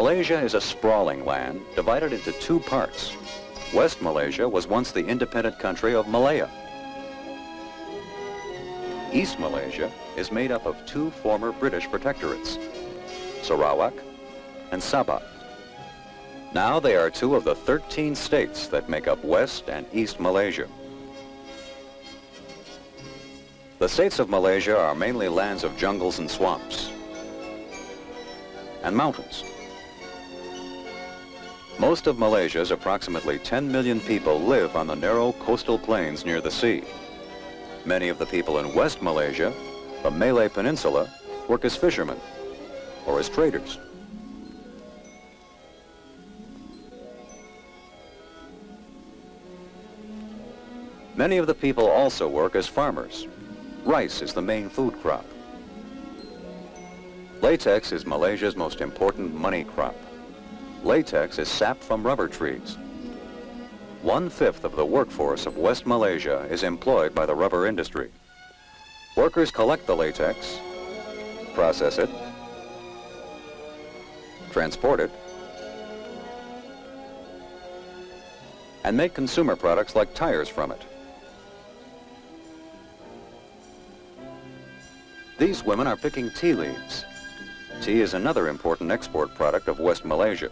Malaysia is a sprawling land divided into two parts. West Malaysia was once the independent country of Malaya. East Malaysia is made up of two former British protectorates, Sarawak and Sabah. Now they are two of the 13 states that make up West and East Malaysia. The states of Malaysia are mainly lands of jungles and swamps and mountains. Most of Malaysia's approximately 10 million people live on the narrow coastal plains near the sea. Many of the people in West Malaysia, the Malay Peninsula, work as fishermen or as traders. Many of the people also work as farmers. Rice is the main food crop. Latex is Malaysia's most important money crop. Latex is sap from rubber trees. 1/5 of the workforce of West Malaysia is employed by the rubber industry. Workers collect the latex, process it, transport it, and make consumer products like tires from it. These women are picking tea leaves. Tea is another important export product of West Malaysia.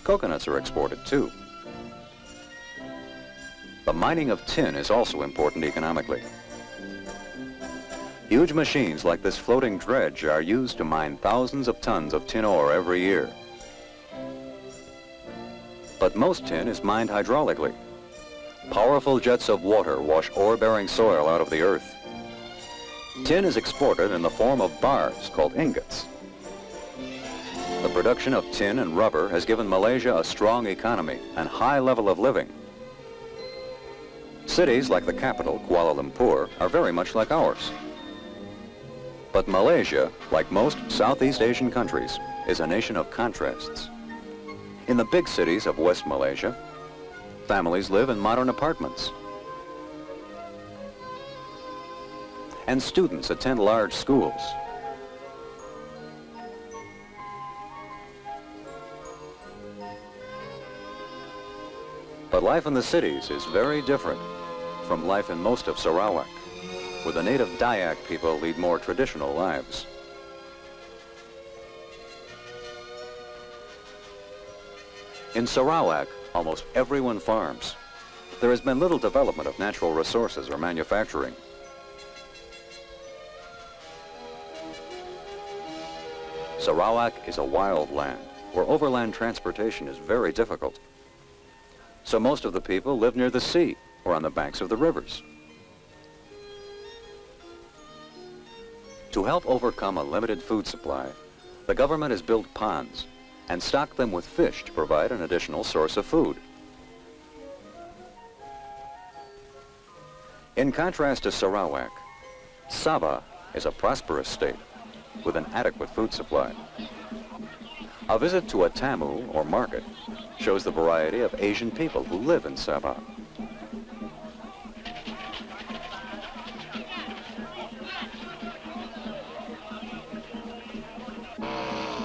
Coconuts are exported too. The mining of tin is also important economically. Huge machines like this floating dredge are used to mine thousands of tons of tin ore every year. But most tin is mined hydraulically. Powerful jets of water wash ore-bearing soil out of the earth. Tin is exported in the form of bars called ingots. The production of tin and rubber has given Malaysia a strong economy and high level of living. Cities like the capital, Kuala Lumpur, are very much like ours. But Malaysia, like most Southeast Asian countries, is a nation of contrasts. In the big cities of West Malaysia, families live in modern apartments. And students attend large schools. But life in the cities is very different from life in most of Sarawak, where the native Dayak people lead more traditional lives. In Sarawak, almost everyone farms. There has been little development of natural resources or manufacturing. Sarawak is a wild land where overland transportation is very difficult. So most of the people live near the sea or on the banks of the rivers. To help overcome a limited food supply, the government has built ponds and stocked them with fish to provide an additional source of food. In contrast to Sarawak, Sabah is a prosperous state with an adequate food supply. A visit to a tamu, or market, shows the variety of Asian people who live in Sabah.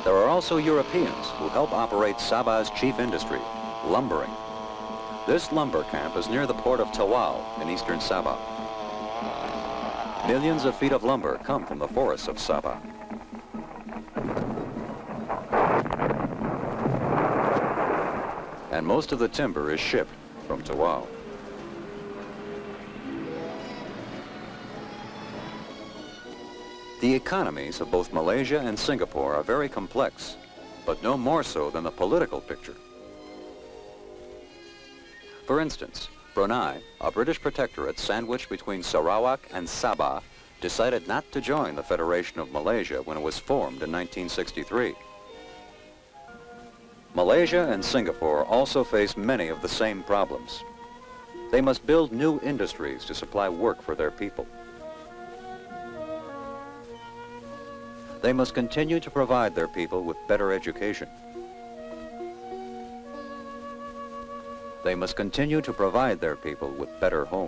There are also Europeans who help operate Sabah's chief industry, lumbering. This lumber camp is near the port of Tahun in eastern Sabah. Millions of feet of lumber come from the forests of Sabah. And most of the timber is shipped from Tahun. The economies of both Malaysia and Singapore are very complex, but no more so than the political picture. For instance, Brunei, a British protectorate sandwiched between Sarawak and Sabah, decided not to join the Federation of Malaysia when it was formed in 1963. Malaysia and Singapore also face many of the same problems. They must build new industries to supply work for their people. They must continue to provide their people with better education. They must continue to provide their people with better homes.